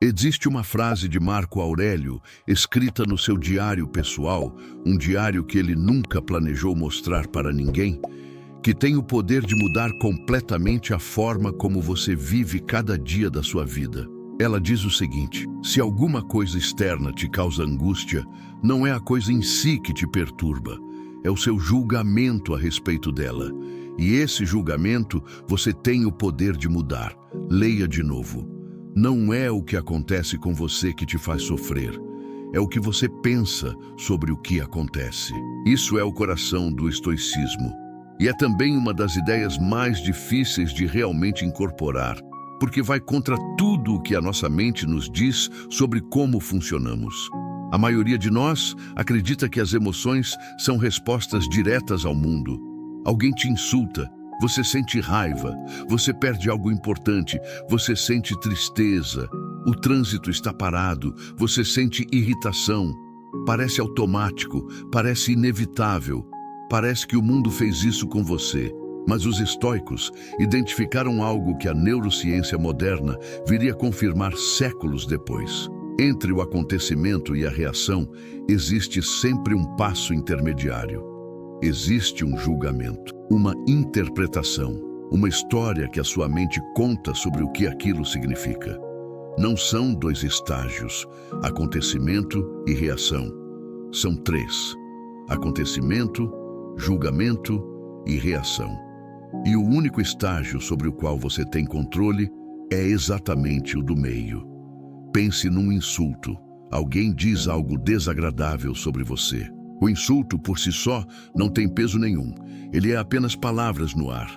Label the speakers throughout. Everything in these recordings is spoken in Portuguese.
Speaker 1: Existe uma frase de Marco Aurélio, escrita no seu diário pessoal, um diário que ele nunca planejou mostrar para ninguém, que tem o poder de mudar completamente a forma como você vive cada dia da sua vida. Ela diz o seguinte: se alguma coisa externa te causa angústia, não é a coisa em si que te perturba, é o seu julgamento a respeito dela. E esse julgamento você tem o poder de mudar. Leia de novo. Não é o que acontece com você que te faz sofrer, é o que você pensa sobre o que acontece. Isso é o coração do estoicismo. E é também uma das ideias mais difíceis de realmente incorporar, porque vai contra tudo o que a nossa mente nos diz sobre como funcionamos. A maioria de nós acredita que as emoções são respostas diretas ao mundo. Alguém te insulta, você sente raiva, você perde algo importante, você sente tristeza, o trânsito está parado, você sente irritação. Parece automático, parece inevitável, parece que o mundo fez isso com você. Mas os estoicos identificaram algo que a neurociência moderna viria confirmar séculos depois. Entre o acontecimento e a reação, existe sempre um passo intermediário. Existe um julgamento, uma interpretação, uma história que a sua mente conta sobre o que aquilo significa. Não são dois estágios, acontecimento e reação. São três: acontecimento, julgamento e reação. E o único estágio sobre o qual você tem controle é exatamente o do meio. Pense num insulto. Alguém diz algo desagradável sobre você. O insulto por si só não tem peso nenhum. Ele é apenas palavras no ar.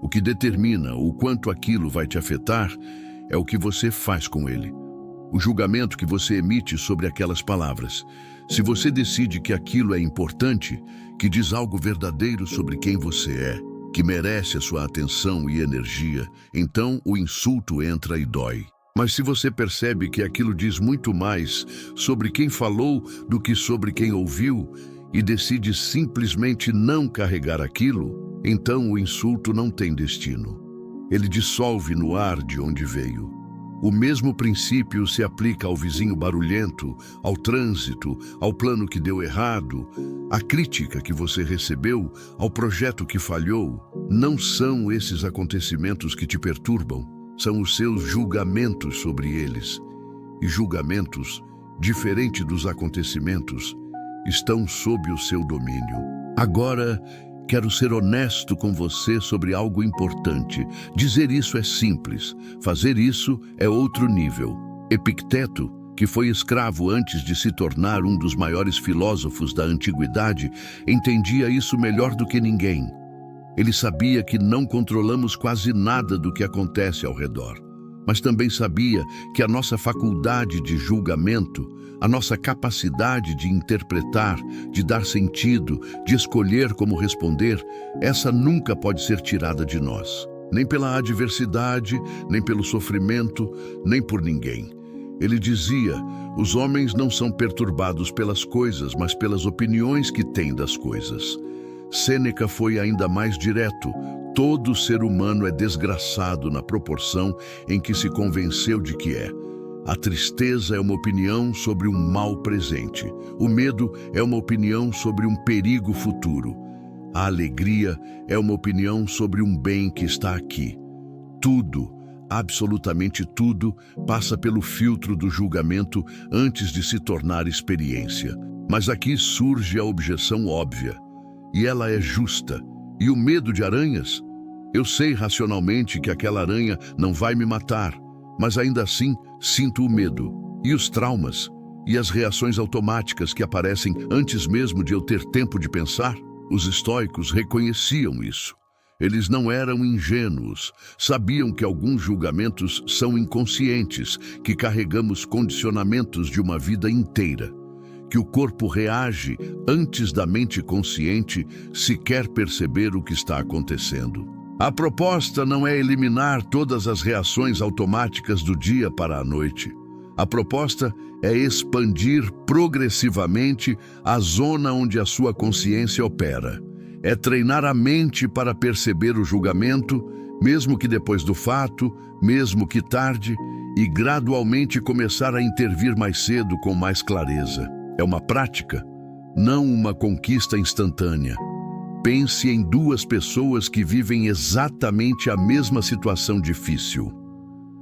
Speaker 1: O que determina o quanto aquilo vai te afetar é o que você faz com ele. O julgamento que você emite sobre aquelas palavras. Se você decide que aquilo é importante, que diz algo verdadeiro sobre quem você é, que merece a sua atenção e energia, então o insulto entra e dói. Mas se você percebe que aquilo diz muito mais sobre quem falou do que sobre quem ouviu e decide simplesmente não carregar aquilo, então o insulto não tem destino. Ele dissolve no ar de onde veio. O mesmo princípio se aplica ao vizinho barulhento, ao trânsito, ao plano que deu errado, à crítica que você recebeu, ao projeto que falhou. Não são esses acontecimentos que te perturbam. São os seus julgamentos sobre eles. E julgamentos, diferente dos acontecimentos, estão sob o seu domínio. Agora, quero ser honesto com você sobre algo importante. Dizer isso é simples, fazer isso é outro nível. Epicteto, que foi escravo antes de se tornar um dos maiores filósofos da antiguidade, entendia isso melhor do que ninguém. Ele sabia que não controlamos quase nada do que acontece ao redor, mas também sabia que a nossa faculdade de julgamento, a nossa capacidade de interpretar, de dar sentido, de escolher como responder, essa nunca pode ser tirada de nós, nem pela adversidade, nem pelo sofrimento, nem por ninguém. Ele dizia: os homens não são perturbados pelas coisas, mas pelas opiniões que têm das coisas. Sêneca foi ainda mais direto: todo ser humano é desgraçado na proporção em que se convenceu de que é. A tristeza é uma opinião sobre um mal presente. O medo é uma opinião sobre um perigo futuro. A alegria é uma opinião sobre um bem que está aqui. Tudo, absolutamente tudo, passa pelo filtro do julgamento antes de se tornar experiência. Mas aqui surge a objeção óbvia. E ela é justa. E o medo de aranhas? Eu sei racionalmente que aquela aranha não vai me matar, mas ainda assim sinto o medo. E os traumas? E as reações automáticas que aparecem antes mesmo de eu ter tempo de pensar? Os estoicos reconheciam isso. Eles não eram ingênuos. Sabiam que alguns julgamentos são inconscientes, que carregamos condicionamentos de uma vida inteira, que o corpo reage antes da mente consciente sequer perceber o que está acontecendo. A proposta não é eliminar todas as reações automáticas do dia para a noite. A proposta é expandir progressivamente a zona onde a sua consciência opera. É treinar a mente para perceber o julgamento, mesmo que depois do fato, mesmo que tarde, e gradualmente começar a intervir mais cedo com mais clareza. É uma prática, não uma conquista instantânea. Pense em duas pessoas que vivem exatamente a mesma situação difícil.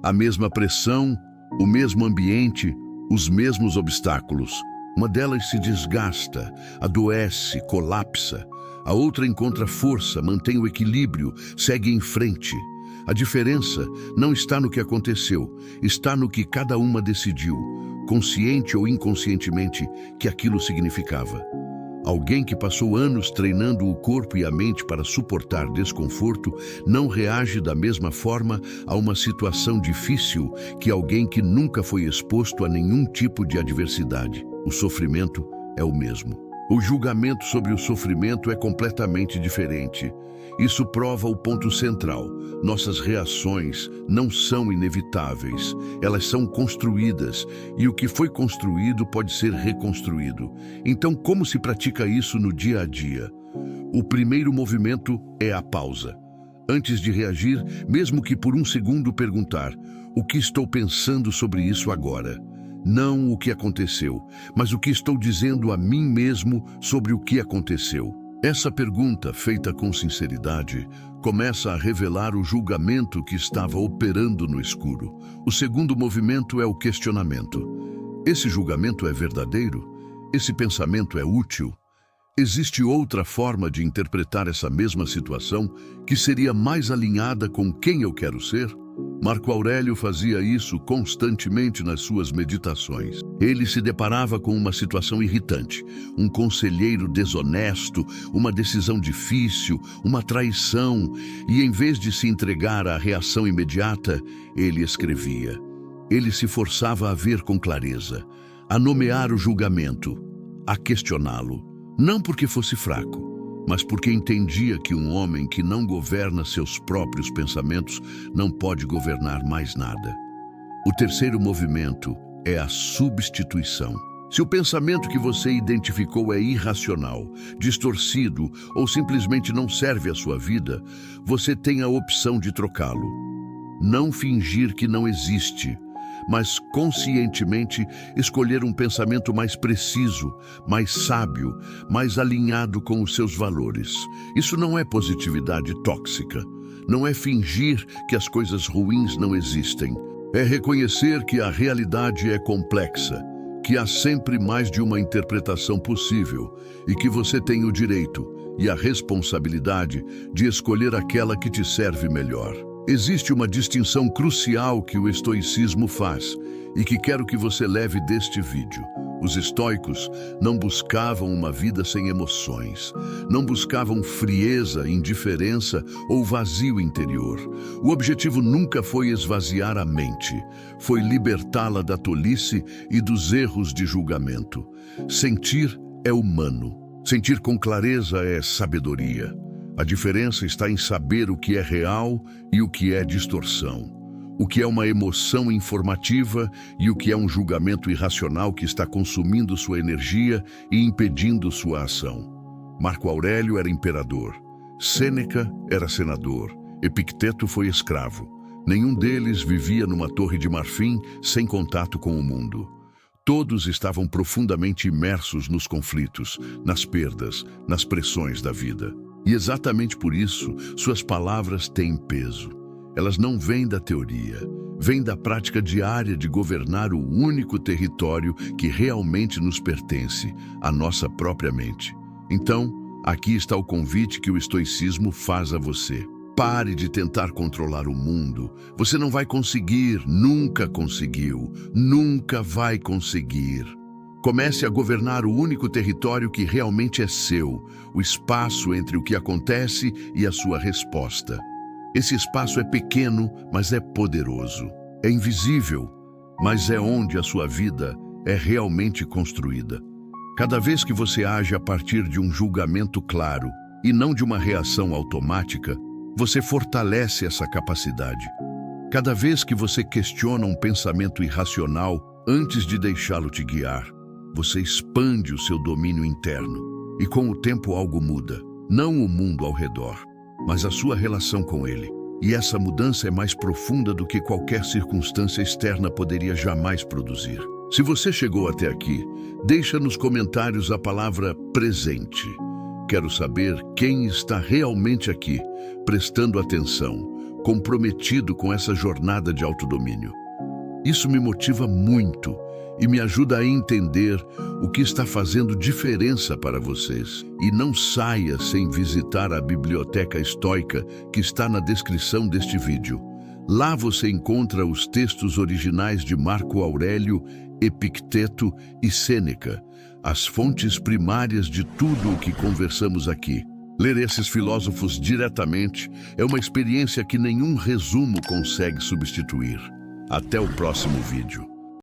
Speaker 1: A mesma pressão, o mesmo ambiente, os mesmos obstáculos. Uma delas se desgasta, adoece, colapsa. A outra encontra força, mantém o equilíbrio, segue em frente. A diferença não está no que aconteceu, está no que cada uma decidiu, consciente ou inconscientemente, que aquilo significava. Alguém que passou anos treinando o corpo e a mente para suportar desconforto não reage da mesma forma a uma situação difícil que alguém que nunca foi exposto a nenhum tipo de adversidade. O sofrimento é o mesmo. O julgamento sobre o sofrimento é completamente diferente. Isso prova o ponto central. Nossas reações não são inevitáveis. Elas são construídas, e o que foi construído pode ser reconstruído. Então, como se pratica isso no dia a dia? O primeiro movimento é a pausa. Antes de reagir, mesmo que por um segundo perguntar: o que estou pensando sobre isso agora? Não o que aconteceu, mas o que estou dizendo a mim mesmo sobre o que aconteceu. Essa pergunta, feita com sinceridade, começa a revelar o julgamento que estava operando no escuro. O segundo movimento é o questionamento. Esse julgamento é verdadeiro? Esse pensamento é útil? Existe outra forma de interpretar essa mesma situação que seria mais alinhada com quem eu quero ser? Marco Aurélio fazia isso constantemente nas suas meditações. Ele se deparava com uma situação irritante, um conselheiro desonesto, uma decisão difícil, uma traição, e em vez de se entregar à reação imediata, ele escrevia. Ele se forçava a ver com clareza, a nomear o julgamento, a questioná-lo, não porque fosse fraco, mas porque entendia que um homem que não governa seus próprios pensamentos não pode governar mais nada. O terceiro movimento é a substituição. Se o pensamento que você identificou é irracional, distorcido ou simplesmente não serve à sua vida, você tem a opção de trocá-lo. Não fingir que não existe, mas conscientemente escolher um pensamento mais preciso, mais sábio, mais alinhado com os seus valores. Isso não é positividade tóxica. Não é fingir que as coisas ruins não existem. É reconhecer que a realidade é complexa, que há sempre mais de uma interpretação possível e que você tem o direito e a responsabilidade de escolher aquela que te serve melhor. Existe uma distinção crucial que o estoicismo faz e que quero que você leve deste vídeo. Os estoicos não buscavam uma vida sem emoções, não buscavam frieza, indiferença ou vazio interior. O objetivo nunca foi esvaziar a mente, foi libertá-la da tolice e dos erros de julgamento. Sentir é humano, sentir com clareza é sabedoria. A diferença está em saber o que é real e o que é distorção. O que é uma emoção informativa e o que é um julgamento irracional que está consumindo sua energia e impedindo sua ação. Marco Aurélio era imperador. Sêneca era senador. Epicteto foi escravo. Nenhum deles vivia numa torre de marfim sem contato com o mundo. Todos estavam profundamente imersos nos conflitos, nas perdas, nas pressões da vida. E exatamente por isso, suas palavras têm peso. Elas não vêm da teoria, vêm da prática diária de governar o único território que realmente nos pertence, a nossa própria mente. Então, aqui está o convite que o estoicismo faz a você. Pare de tentar controlar o mundo. Você não vai conseguir, nunca conseguiu, nunca vai conseguir. Comece a governar o único território que realmente é seu, o espaço entre o que acontece e a sua resposta. Esse espaço é pequeno, mas é poderoso. É invisível, mas é onde a sua vida é realmente construída. Cada vez que você age a partir de um julgamento claro e não de uma reação automática, você fortalece essa capacidade. Cada vez que você questiona um pensamento irracional antes de deixá-lo te guiar, você expande o seu domínio interno. E com o tempo algo muda. Não o mundo ao redor, mas a sua relação com ele. E essa mudança é mais profunda do que qualquer circunstância externa poderia jamais produzir. Se você chegou até aqui, deixa nos comentários a palavra presente. Quero saber quem está realmente aqui, prestando atenção, comprometido com essa jornada de autodomínio. Isso me motiva muito e me ajuda a entender o que está fazendo diferença para vocês. E não saia sem visitar a biblioteca estoica que está na descrição deste vídeo. Lá você encontra os textos originais de Marco Aurélio, Epicteto e Sêneca, as fontes primárias de tudo o que conversamos aqui. Ler esses filósofos diretamente é uma experiência que nenhum resumo consegue substituir. Até o próximo vídeo.